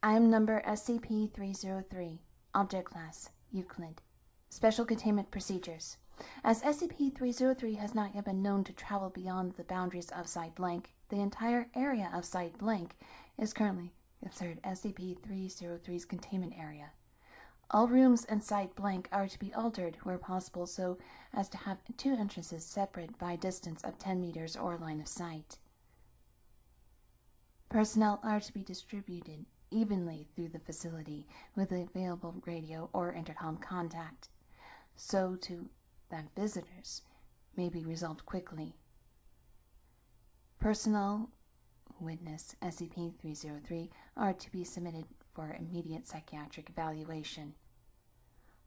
Item number SCP-303. Object Class Euclid. Special Containment Procedures. As SCP-303 has not yet been known to travel beyond the boundaries of Site Blank, the entire area of Site Blank is currently considered SCP-303's containment area. All rooms in Site Blank are to be altered where possible so as to have two entrances separate by a distance of 10 meters or line of sight. Personnel are to be distributed evenly through the facility with available radio or intercom contact, so that visitors may be resolved quickly. Personnel who witness SCP-303 are to be submitted for immediate psychiatric evaluation.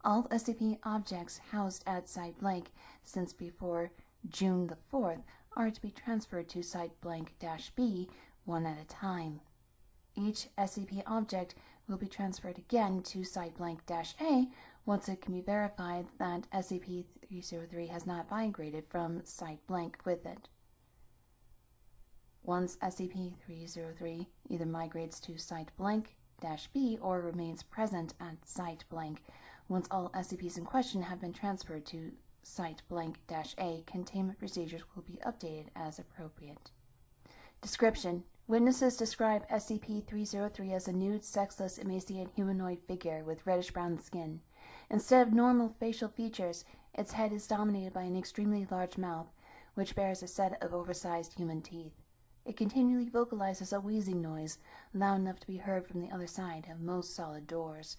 All SCP objects housed at Site Blank since before June the 4th are to be transferred to Site Blank-B one at a time. Each SCP object will be transferred again to Site Blank-A once it can be verified that SCP-303 has not migrated from Site Blank with it. Once SCP-303 either migrates to Site Blank-B or remains present at Site Blank, once all SCPs in question have been transferred to Site Blank-A, containment procedures will be updated as appropriate. Description: Witnesses describe SCP-303 as a nude, sexless, emaciated humanoid figure with reddish-brown skin. Instead of normal facial features, its head is dominated by an extremely large mouth, which bears a set of oversized human teeth. It continually vocalizes a wheezing noise, loud enough to be heard from the other side of most solid doors.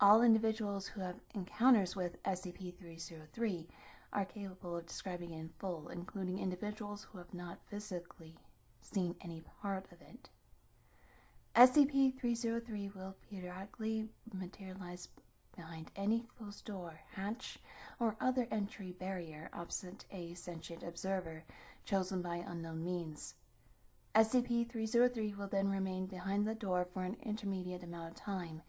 All individuals who have encounters with SCP-303 are capable of describing it in full, including individuals who have not physically seen any part of it. SCP-303 will periodically materialize behind any closed door, hatch, or other entry barrier opposite a sentient observer chosen by unknown means. SCP-303 will then remain behind the door for an intermediate amount of time.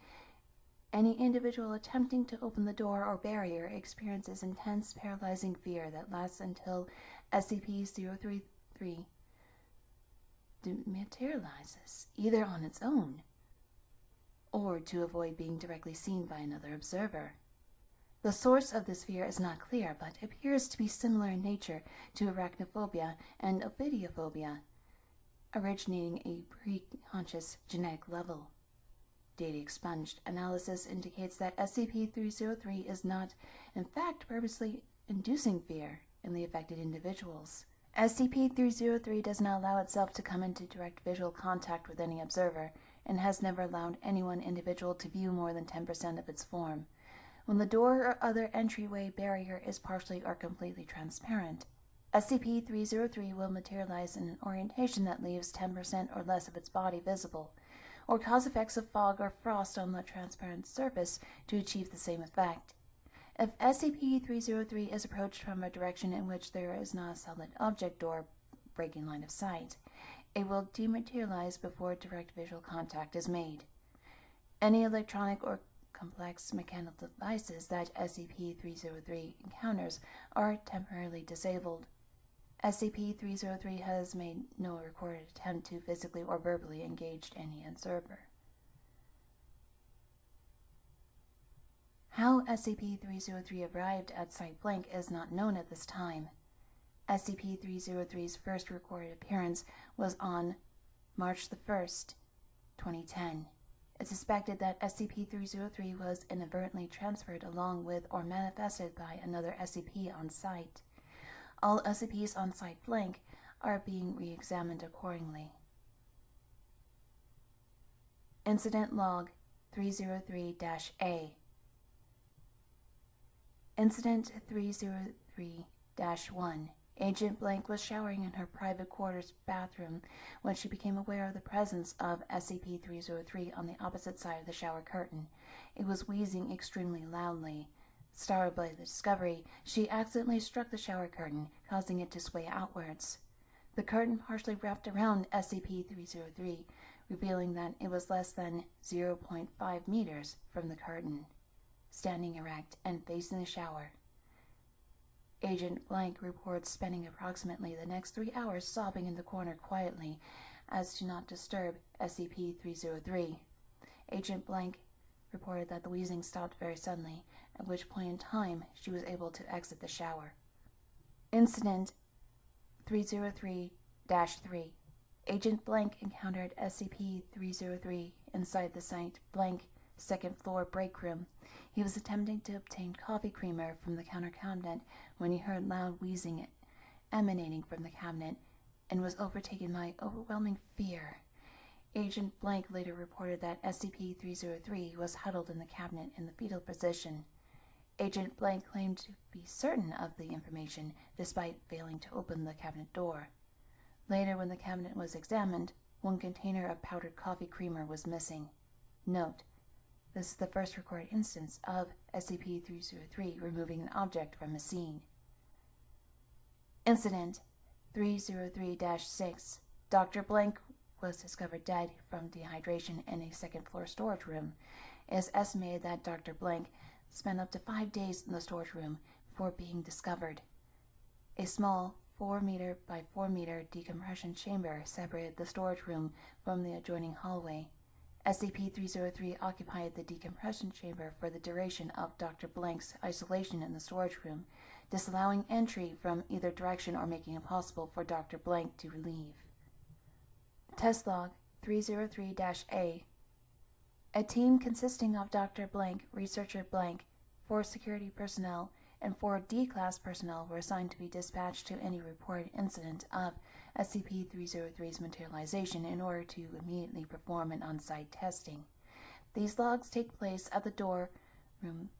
Any individual attempting to open the door or barrier experiences intense paralyzing fear that lasts until SCP-033 dematerializes, either on its own or to avoid being directly seen by another observer. The source of this fear is not clear, but appears to be similar in nature to arachnophobia and ophidiophobia, originating a pre-conscious genetic level. Data expunged. Analysis indicates that SCP-303 is not, in fact, purposely inducing fear in the affected individuals. SCP-303 does not allow itself to come into direct visual contact with any observer, and has never allowed any one individual to view more than 10% of its form. When the door or other entryway barrier is partially or completely transparent, SCP-303 will materialize in an orientation that leaves 10% or less of its body visible, or cause effects of fog or frost on the transparent surface to achieve the same effect. If SCP-303 is approached from a direction in which there is not a solid object or breaking line of sight, it will dematerialize before direct visual contact is made. Any electronic or complex mechanical devices that SCP-303 encounters are temporarily disabled. SCP-303 has made no recorded attempt to physically or verbally engage any observer. How SCP-303 arrived at Site Blank is not known at this time. SCP-303's first recorded appearance was on March 1st, 2010. It's suspected that SCP-303 was inadvertently transferred along with or manifested by another SCP on site. All SCPs on Site Blank are being re-examined accordingly. Incident Log 303-A. Incident 303-1. Agent Blank was showering in her private quarters bathroom when she became aware of the presence of SCP-303 on the opposite side of the shower curtain. It was wheezing extremely loudly. Startled by the discovery, she accidentally struck the shower curtain, causing it to sway outwards. The curtain partially wrapped around SCP-303, revealing that it was less than 0.5 meters from the curtain. Standing erect and facing the shower, Agent Blank reports spending approximately the next 3 hours sobbing in the corner quietly as to not disturb SCP-303 Agent Blank reported that the wheezing stopped very suddenly, at which point in time she was able to exit the shower. Incident 303-3. Agent Blank encountered SCP-303 inside the Site Blank second floor break room. He was attempting to obtain coffee creamer from the counter cabinet when he heard loud wheezing emanating from the cabinet and was overtaken by overwhelming fear. Agent Blank later reported that SCP-303 was huddled in the cabinet in the fetal position. Agent Blank claimed to be certain of the information despite failing to open the cabinet door. Later, when the cabinet was examined, one container of powdered coffee creamer was missing. Note: this is the first recorded instance of SCP-303 removing an object from a scene. Incident 303-6. Dr. Blank was discovered dead from dehydration in a second-floor storage room. It is estimated that Dr. Blank spent up to 5 days in the storage room before being discovered. A small 4-meter by 4-meter decompression chamber separated the storage room from the adjoining hallway. SCP-303 occupied the decompression chamber for the duration of Dr. Blank's isolation in the storage room, disallowing entry from either direction or making it possible for Dr. Blank to leave. Test Log 303-A. A team consisting of Dr. Blank, Researcher Blank, 4 security personnel, and 4 D-Class personnel were assigned to be dispatched to any reported incident of SCP-303's materialization in order to immediately perform an on-site testing. These logs take place at the door room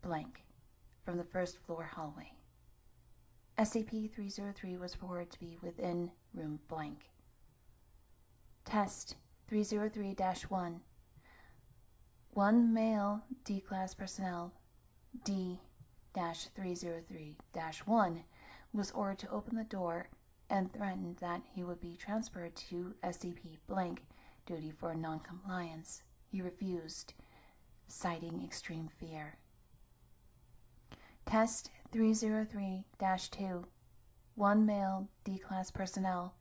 Blank from the first floor hallway. SCP-303 was reported to be within room Blank. Test 303-1. 1 male D-Class personnel, D-303-1, was ordered to open the door and threatened that he would be transferred to SCP Blank duty for non-compliance. He refused, citing extreme fear. Test 303-2. 1 male D-Class personnel,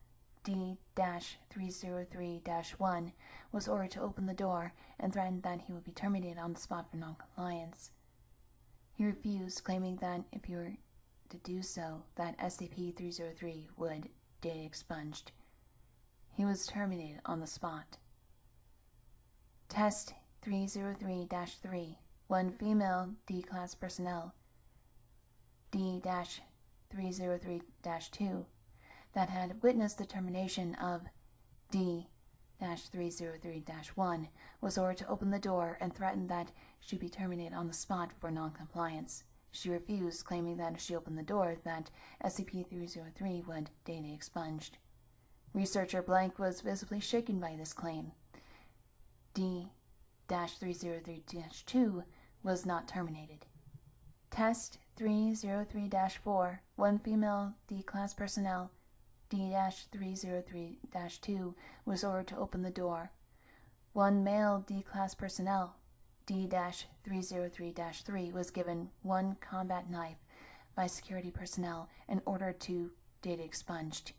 D-303-1, was ordered to open the door and threatened that he would be terminated on the spot for non-compliance. He refused, claiming that if he were to do so, that SCP-303 would data expunged. He was terminated on the spot. Test 303-3. 1 female D-Class personnel, D-303-2, that had witnessed the termination of D-303-1, was ordered to open the door and threatened that she be terminated on the spot for non-compliance. She refused, claiming that if she opened the door, that SCP-303 would data expunged. Researcher Blank was visibly shaken by this claim. D-303-2 was not terminated. Test 303-4. 1 female D-Class personnel, D-303-2, was ordered to open the door. 1 male D-Class personnel, D-303-3, was given 1 combat knife by security personnel and ordered to data expunged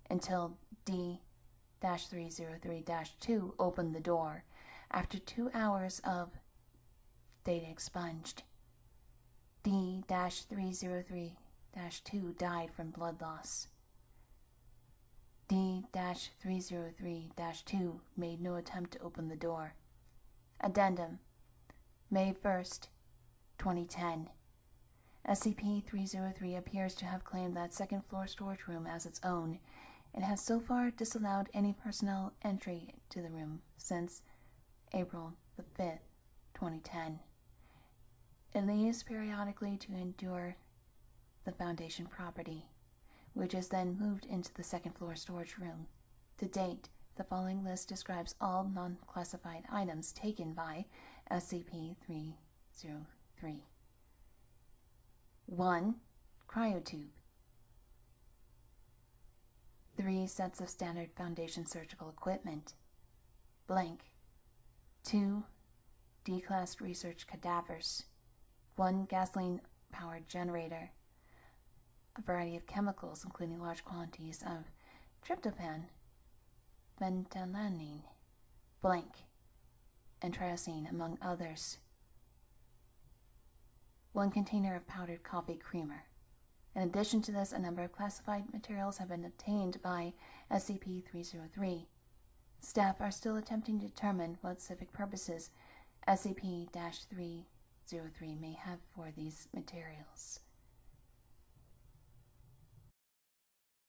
until D-303-2 opened the door. After 2 hours of data expunged, D-303-2 died from blood loss. D-303-2 made no attempt to open the door. Addendum: May 1st, 2010. SCP-303 appears to have claimed that second-floor storage room as its own. It has so far disallowed any personnel entry to the room since April the 5th, 2010. It leaves periodically to endure the Foundation property, which is then moved into the second-floor storage room. To date, the following list describes all non-classified items taken by SCP-303. 1. Cryotube. 3 sets of standard Foundation surgical equipment. Blank. 2 D-Class research cadavers. 1 gasoline-powered generator. A variety of chemicals, including large quantities of tryptophan, phenethylamine. Blank. and triosine, among others. 1 container of powdered coffee creamer. In addition to this, a number of classified materials have been obtained by SCP-303. Staff are still attempting to determine what specific purposes SCP-303 may have for these materials.